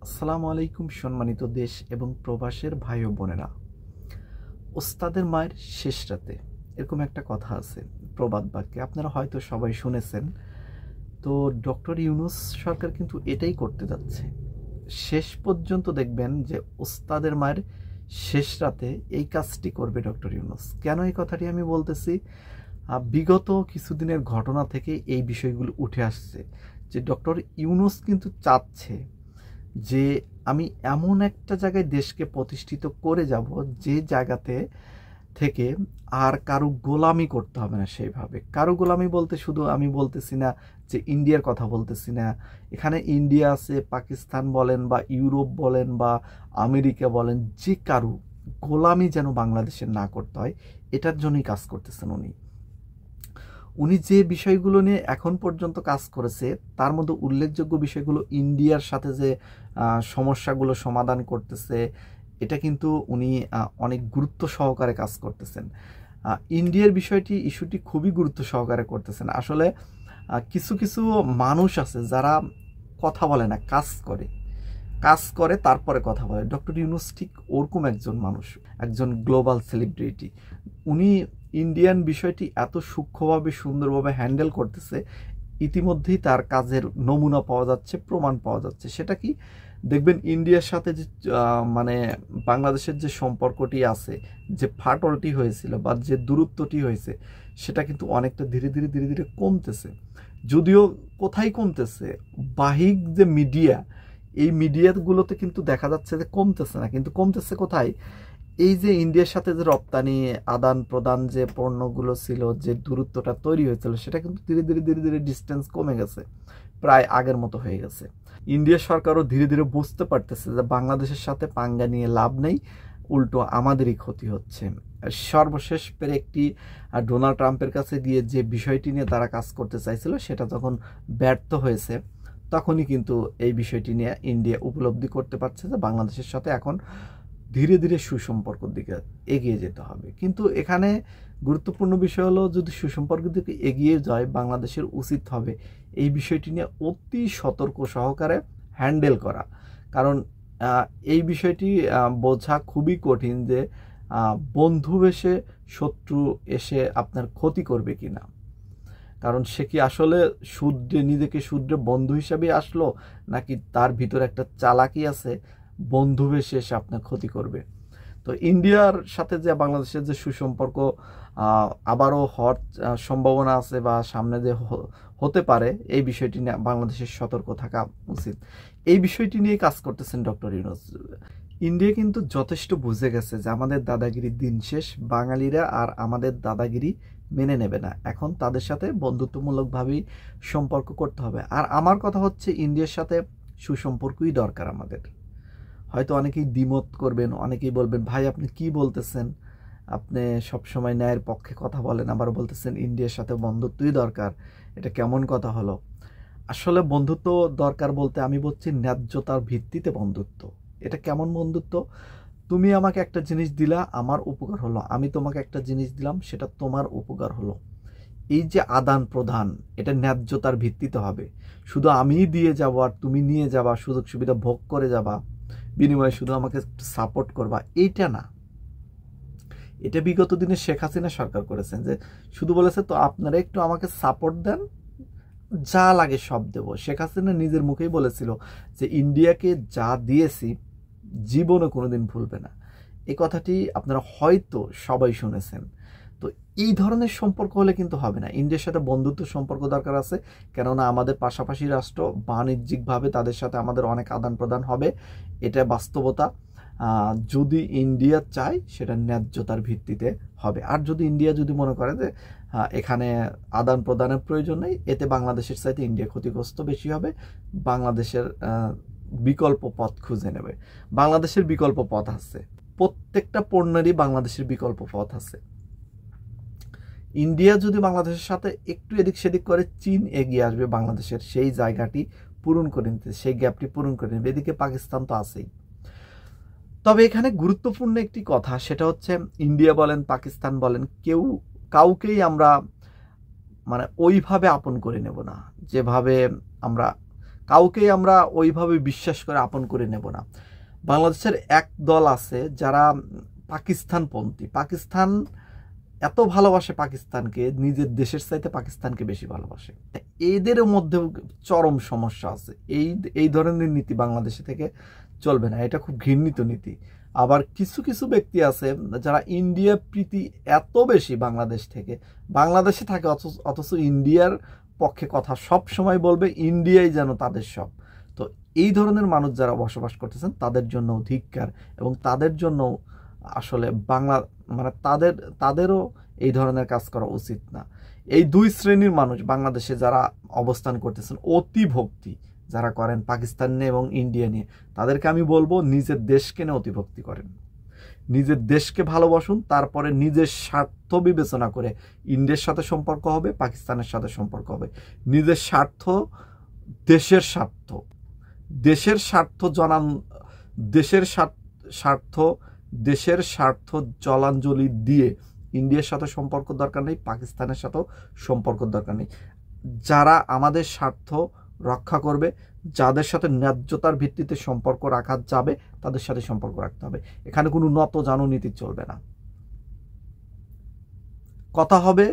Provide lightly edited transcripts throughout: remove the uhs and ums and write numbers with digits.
আসসালামু আলাইকুম সম্মানিত দেশ এবং প্রবাসের ভাই ও বোনেরা। ওস্তাদের মায়ের শেষ রাতে, এরকম একটা কথা আছে প্রবাদ বাক্যে, আপনারা হয়তো সবাই শুনেছেন। তো ডক্টর ইউনূস সরকার কিন্তু এটাই করতে যাচ্ছে। শেষ পর্যন্ত দেখবেন যে ওস্তাদের মায়ের শেষ রাতে এই কাজটি করবে ডক্টর ইউনূস। কেন এই কথাটি আমি বলতেছি? বিগত কিছুদিনের ঘটনা থেকে এই বিষয়গুলো উঠে আসছে যে ডক্টর ইউনূস কিন্তু চাচ্ছে যে আমি এমন একটা জায়গায় দেশকে প্রতিষ্ঠিত করে যাব যে জায়গাতে থেকে আর কারো গোলামি করতে হবে না। সেইভাবে কারো গোলামি বলতে শুধু আমি বলতেছি না যে ইন্ডিয়ার কথা বলতেছি না, এখানে ইন্ডিয়া আছে, পাকিস্তান বলেন বা ইউরোপ বলেন বা আমেরিকা বলেন, যে কারো গোলামি যেন বাংলাদেশের না করতে হয়, এটার জন্যই কাজ করতেছেন উনি যে বিষয়গুলো নিয়ে এখন পর্যন্ত কাজ করেছে তার মধ্যে উল্লেখযোগ্য বিষয়গুলো ইন্ডিয়ার সাথে যে সমস্যাগুলো সমাধান করতেছে, এটা কিন্তু উনি অনেক গুরুত্ব সহকারে কাজ করতেছেন। ইন্ডিয়ার ইস্যুটি খুবই গুরুত্ব সহকারে করতেছেন। আসলে কিছু কিছু মানুষ আছে যারা কথা বলে না, কাজ করে তারপরে কথা বলে। ডক্টর ইউনূস ঠিক ওরকম একজন মানুষ, একজন গ্লোবাল সেলিব্রিটি। উনি ইন্ডিয়ান বিষয়টি এত সূক্ষ্মভাবে সুন্দরভাবে হ্যান্ডেল করতেছে, ইতিমধ্যেই তার কাজের নমুনা পাওয়া যাচ্ছে, প্রমাণ পাওয়া যাচ্ছে। সেটা কি দেখবেন, ইন্ডিয়ার সাথে যে মানে বাংলাদেশের যে সম্পর্কটি আছে, যে ফাটলটি হয়েছিল বা যে দূরত্বটি হয়েছে, সেটা কিন্তু অনেকটা ধীরে ধীরে ধীরে ধীরে কমতেছে। যদিও কোথায় কমতেছে, বাহিক যে মিডিয়া, এই মিডিয়াগুলোতে কিন্তু দেখা যাচ্ছে যে কমতেছে না, কিন্তু কমতেছে কোথায়? এই যে ইন্ডিয়ার সাথে যে রপ্তানি আদান প্রদান যে পণ্যগুলো ছিল, যে দূরত্বটা তৈরি হয়েছিল, সেটা কিন্তু ধীরে ধীরে ধীরে ধীরে ডিস্টেন্স কমে গেছে, প্রায় আগের মতো হয়ে গেছে। ইন্ডিয়া সরকারও ধীরে ধীরে বুঝতে পারতেছে যে বাংলাদেশের সাথে পাঙ্গা নিয়ে লাভ নেই, উল্টো আমাদেরই ক্ষতি হচ্ছে। সর্বশেষ পেরে একটি ডোনাল্ড ট্রাম্পের কাছে গিয়ে যে বিষয়টি নিয়ে তারা কাজ করতে চাইছিল, সেটা যখন ব্যর্থ হয়েছে, তখনই কিন্তু এই বিষয়টি নিয়ে ইন্ডিয়া উপলব্ধি করতে পারছে যে বাংলাদেশের সাথে এখন ধীরে ধীরে সুসম্পর্কের দিকে এগিয়ে যেতে হবে। কিন্তু এখানে গুরুত্বপূর্ণ বিষয় হলো, যদি সুসম্পর্কের দিকে এগিয়ে যায়, বাংলাদেশের উচিত হবে এই বিষয়টি নিয়ে অতি সতর্ক সহকারে হ্যান্ডেল করা। কারণ এই বিষয়টি বোঝা খুবই কঠিন যে বন্ধু বেশে শত্রু এসে আপনার ক্ষতি করবে কিনা। কারণ সে কি আসলে নিজেকে শুদ্ধে বন্ধু হিসাবে আসলো, নাকি তার ভিতরে একটা চালাকি আছে, বন্ধু বেশে এসে আপনার ক্ষতি করবে। তো ইন্ডিয়ার সাথে যে বাংলাদেশের যে সুসম্পর্ক আবারও হওয়ার সম্ভাবনা আছে বা সামনে যে হতে পারে, এই বিষয়টি নিয়ে বাংলাদেশের সতর্ক থাকা উচিত। এই বিষয়টি নিয়ে কাজ করতেছেন ডক্টর ইউনূস। ইন্ডিয়া কিন্তু যথেষ্ট বুঝে গেছে যে আমাদের দাদাগিরির দিন শেষ, বাঙালিরা আর আমাদের দাদাগিরি মেনে নেবে না। এখন তাদের সাথে বন্ধুত্বমূলকভাবেই সম্পর্ক করতে হবে। আর আমার কথা হচ্ছে, ইন্ডিয়ার সাথে সুসম্পর্কই দরকার আমাদের। হয়তো অনেকেই দ্বিমত করবেন, অনেকেই বলবেন, ভাই আপনি কি বলতেছেন, আপনি সবসময় ন্যায়ের পক্ষে কথা বলেন, আবার বলতেছেন ইন্ডিয়ার সাথে বন্ধুত্বই দরকার, এটা কেমন কথা হলো? আসলে বন্ধুত্ব দরকার বলতে আমি বলছি ন্যায্যতার ভিত্তিতে বন্ধুত্ব। এটা কেমন বন্ধুত্ব? তুমি আমাকে একটা জিনিস দিলা, আমার উপকার হলো, আমি তোমাকে একটা জিনিস দিলাম, সেটা তোমার উপকার হলো। এই যে আদান প্রদান, এটা ন্যায্যতার ভিত্তিতে হবে। শুধু আমিই দিয়ে যাব আর তুমি নিয়ে যাবা, সুযোগ সুবিধা ভোগ করে যাবা, বিনিময়ে শুধু আমাকে সাপোর্ট করবা, এইটা না। এটা বিগত দিনে শেখ হাসিনা সরকার করেছেন, যে শুধু বলেছে তো আপনারা একটু আমাকে সাপোর্ট দেন, যা লাগে সব দেব। শেখ হাসিনা নিজের মুখেই বলেছিল যে ইন্ডিয়াকে যা দিয়েছি জীবনে কোনোদিন ভুলবে না। এই কথাটি আপনারা হয়তো সবাই শুনেছেন। তো এই ধরনের সম্পর্ক হলে কিন্তু হবে না। ইন্ডিয়ার সাথে বন্ধুত্ব সম্পর্ক দরকার আছে, কেননা আমাদের পাশাপাশি রাষ্ট্র, বাণিজ্যিকভাবে তাদের সাথে আমাদের অনেক আদান প্রদান হবে, এটা বাস্তবতা। যদি ইন্ডিয়া চায়, সেটা ন্যায্যতার ভিত্তিতে হবে। আর যদি ইন্ডিয়া মনে করে যে এখানে আদান প্রদানের প্রয়োজন নেই, এতে বাংলাদেশের চাইতে ইন্ডিয়া ক্ষতিগ্রস্ত বেশি হবে, বাংলাদেশের বিকল্প পথ খুঁজে নেবে। বাংলাদেশের বিকল্প পথ আছে, প্রত্যেকটা পণ্যেরই বাংলাদেশের বিকল্প পথ আছে। ইন্ডিয়া যদি বাংলাদেশের সাথে একটু এদিক সেদিক করে, চীন এগিয়ে আসবে বাংলাদেশের সেই জায়গাটি পূরণ করে নিতে, সেই গ্যাপটি পূরণ করে নেবে। এদিকে পাকিস্তান তো আছেই। তবে এখানে গুরুত্বপূর্ণ একটি কথা, সেটা হচ্ছে ইন্ডিয়া বলেন, পাকিস্তান বলেন, কাউকেই আমরা ওইভাবে আপন করে নেব না যেভাবে আমরা কাউকেই আমরা ওইভাবে বিশ্বাস করে আপন করে নেব না। বাংলাদেশের এক দল আছে যারা পাকিস্তানপন্থী, পাকিস্তান এত ভালোবাসে পাকিস্তানকে, নিজের দেশের চাইতে পাকিস্তানকে বেশি ভালোবাসে। এদের মধ্যে চরম সমস্যা আছে। এই ধরনের নীতি বাংলাদেশে থেকে চলবে না, এটা খুব ঘৃণিত নীতি। আবার কিছু কিছু ব্যক্তি আছে যারা ইন্ডিয়া প্রীতি এত বেশি বাংলাদেশ থেকে, বাংলাদেশে থাকে অথচ ইন্ডিয়ার পক্ষে কথা সব সময় বলবে, ইন্ডিয়াই যেন তাদের সব। তো এই ধরনের মানুষ যারা বসবাস করতেছেন তাদের জন্য ধিক্কার, এবং তাদের জন্য আসলে মানে তাদেরও এই ধরনের কাজ করা উচিত না। এই দুই শ্রেণীর মানুষ বাংলাদেশে যারা অবস্থান করতেছেন, অতি ভক্তি যারা করেন পাকিস্তান নিয়ে এবং ইন্ডিয়া নিয়ে, তাদেরকে আমি বলবো নিজের দেশকে নিয়ে অতিভক্তি করেন, নিজের দেশকে ভালোবাসুন, তারপরে নিজের স্বার্থ বিবেচনা করে ইন্ডিয়ার সাথে সম্পর্ক হবে, পাকিস্তানের সাথে সম্পর্ক হবে। নিজের স্বার্থ, দেশের স্বার্থ, দেশের স্বার্থ দেশের স্বার্থ জলাঞ্জলি দিয়ে ইন্ডিয়ার সাথে সম্পর্ক দরকার নেই, পাকিস্তানের সাথেও সম্পর্ক দরকার নেই। যারা আমাদের স্বার্থ রক্ষা করবে, যাদের সাথে ন্যায্যতার ভিত্তিতে সম্পর্ক রাখা যাবে, তাদের সাথে সম্পর্ক রাখতে হবে। এখানে কোনো নত জানু নীতি চলবে না। কথা হবে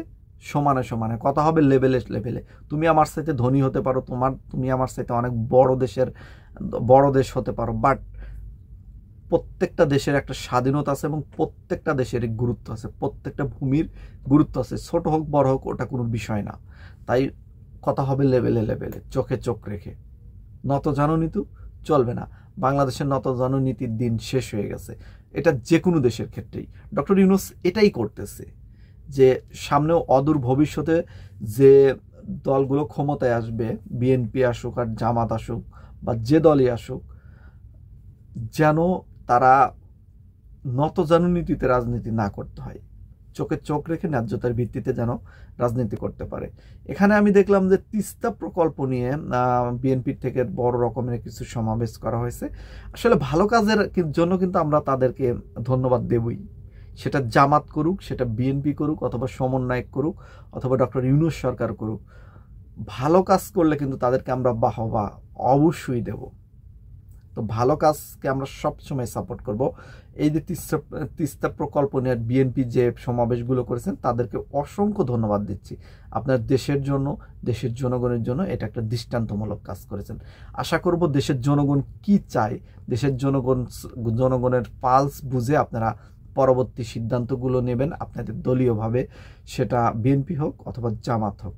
সমানে সমানে, কথা হবে লেভেলে লেভেলে। তুমি আমার সাথে ধনী হতে পারো, তুমি আমার সাথে অনেক বড় দেশ হতে পারো, বাট প্রত্যেকটা দেশের একটা স্বাধীনতা আছে এবং প্রত্যেকটা দেশের গুরুত্ব আছে, প্রত্যেকটা ভূমির গুরুত্ব আছে। ছোট হোক বড় হোক ওটা কোনো বিষয় না। তাই কথা হবে লেভেলে লেভেলে, চোখে চোখ রেখে। নতজানু নীতি চলবে না। বাংলাদেশের নতজানু নীতির দিন শেষ হয়ে গেছে। এটা যে কোনো দেশের ক্ষেত্রেই। ডক্টর ইউনূস এটাই করতেছে, যে সামনেও অদূর ভবিষ্যতে যে দলগুলো ক্ষমতায় আসবে, বিএনপি আসুক আর জামাত আসুক বা যে দলই আসুক, যেন তারা নতজানু নীতিতে রাজনীতি না করতে হয়, চোখে চোখ রেখে ন্যায্যতার ভিত্তিতে যেন রাজনীতি করতে পারে। এখানে আমি দেখলাম যে তিস্তা প্রকল্প নিয়ে বিএনপির থেকে বড় রকমের কিছু সমাবেশ করা হয়েছে। আসলে ভালো কাজের জন্য কিন্তু আমরা তাদেরকে ধন্যবাদ দেবই, সেটা জামাত করুক, সেটা বিএনপি করুক, অথবা সমন্বয়ক করুক, অথবা ডক্টর ইউনূস সরকার করুক। ভালো কাজ করলে কিন্তু তাদেরকে আমরা বাহবা অবশ্যই দেব। তো ভালো কাজকে আমরা সবসময় সাপোর্ট করব। এই যে তিস্তা প্রকল্প নিয়ে বিএনপি যে সমাবেশগুলো করেছেন, তাদেরকে অসংখ্য ধন্যবাদ দিচ্ছি। আপনার দেশের জন্য, দেশের জনগণের জন্য এটা একটা দৃষ্টান্তমূলক কাজ করেছেন। আশা করব দেশের জনগণ কি চায়, দেশের জনগণের পালস বুঝে আপনারা পরবর্তী সিদ্ধান্তগুলো নেবেন আপনাদের দলীয়ভাবে, সেটা বিএনপি হোক অথবা জামাত হোক।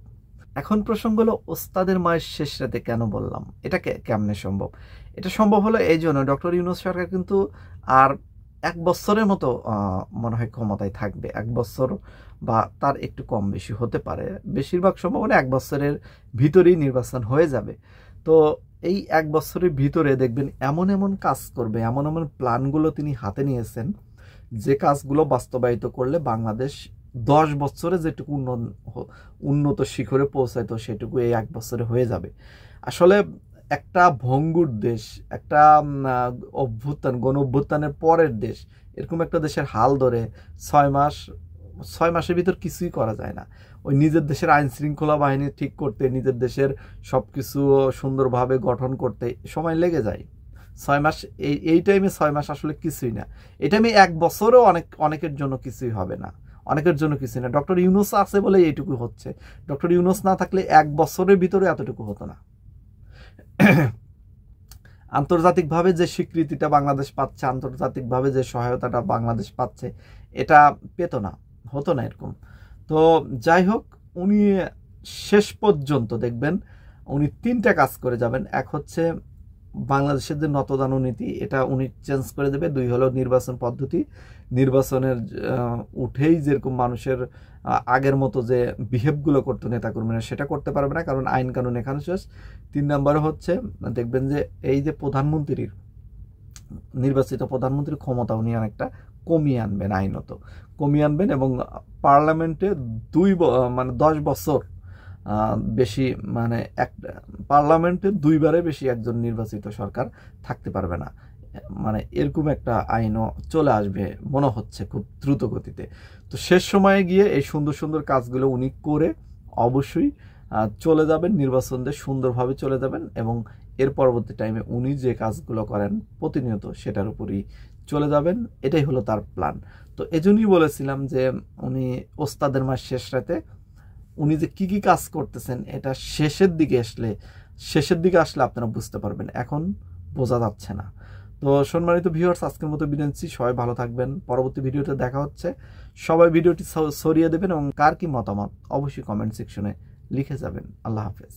এখন প্রসঙ্গ হলো ওস্তাদের মায়ের শেষ রাতে কেন বললাম, এটা কেমনে সম্ভব? এটা সম্ভব হলো এই জন্য, ডক্টর ইউনূস সরকার কিন্তু আর 1 বছরের মতো মনে হয় ক্ষমতায় থাকবে। 1 বছর বা তার একটু কম বেশি হতে পারে, বেশিরভাগ সম্ভাবনা 1 বছরের ভিতরেই নির্বাচন হয়ে যাবে। তো এই 1 বছরের ভিতরে দেখবেন এমন এমন কাজ করবে, এমন এমন প্ল্যানগুলো তিনি হাতে নিয়েছেন, যে কাজগুলো বাস্তবায়িত করলে বাংলাদেশ 10 বছরে যেটুকু উন্নত শিখরে পৌঁছাইতো সেটুকু এই 1 বছরে হয়ে যাবে। আসলে একটা ভঙ্গুর দেশ, একটা গণ অভ্যুত্থানের পরের দেশ, এরকম একটা দেশের হাল ধরে 6 মাসের ভিতর কিছুই করা যায় না। ওই নিজের দেশের আইন শৃঙ্খলা বাহিনী ঠিক করতে, নিজের দেশের সবকিছু সুন্দরভাবে গঠন করতে সময় লেগে যায়। 6 মাস, এই টাইমে 6 মাস আসলে কিছুই না। এই টাইমে 1 বছরও অনেকের জন্য কিছুই হবে না, অনেকের জন্য কিছুই না। ডক্টর ইউনূস আছে বলে এইটুকু হচ্ছে। ডক্টর ইউনূস না থাকলে 1 বছরের ভিতরে এতটুকু হতো না। আন্তর্জাতিকভাবে যে স্বীকৃতিটা বাংলাদেশ পাচ্ছে, আন্তর্জাতিকভাবে যে সহায়তাটা বাংলাদেশ পাচ্ছে, এটা পেত না, হতো না এরকম। তো যাই হোক, উনি শেষ পর্যন্ত দেখবেন উনি 3টা কাজ করে যাবেন। এক হচ্ছে বাংলাদেশের যে নতজানু নীতি, এটা উনি চেঞ্জ করে দেবে। 2 হলো নির্বাচন পদ্ধতি, নির্বাচনের উঠেই যেরকম মানুষের আগের মতো যে বিহেভগুলো করতো নেতাকর্মীরা, সেটা করতে পারবে না, কারণ আইন কানুন এখানে শেষ। 3 নম্বরে হচ্ছে দেখবেন যে এই যে প্রধানমন্ত্রীর, নির্বাচিত প্রধানমন্ত্রীর ক্ষমতা উনি অনেকটা কমিয়ে আনবেন, আইনত কমিয়ে আনবেন, এবং পার্লামেন্টে 10 বছর বেশি, মানে পার্লামেন্টে 2 বারে বেশি একজন নির্বাচিত সরকার থাকতে পারবে না। মানে এরকম একটা আইনও চলে আসবে মনে হচ্ছে খুব দ্রুত গতিতে। তো শেষ সময়ে গিয়ে এই সুন্দর সুন্দর কাজগুলো উনি করে অবশ্যই চলে যাবেন, নির্বাচন দিয়ে সুন্দরভাবে চলে যাবেন, এবং এর পরবর্তী টাইমে উনি যে কাজগুলো করেন প্রতিনিয়ত সেটার উপরই চলে যাবেন, এটাই হলো তার প্ল্যান। তো এজন্যই বলেছিলাম যে উনি ওস্তাদের মাস শেষ রাতে উনি যে কি কি কাজ করতেছেন এটা শেষের দিকে আসলে আপনারা বুঝতে পারবেন, এখন বোঝা যাচ্ছে না। তো সম্মানিত ভিউয়ার্স, আজকের মতো বিদায় নিচ্ছি। সবাই ভালো থাকবেন, পরবর্তী ভিডিওতে দেখা হচ্ছে। সবাই ভিডিওটি ছড়িয়ে দেবেন এবং কার কি মতামত অবশ্যই কমেন্ট সেকশনে লিখে যাবেন। আল্লাহ হাফেজ।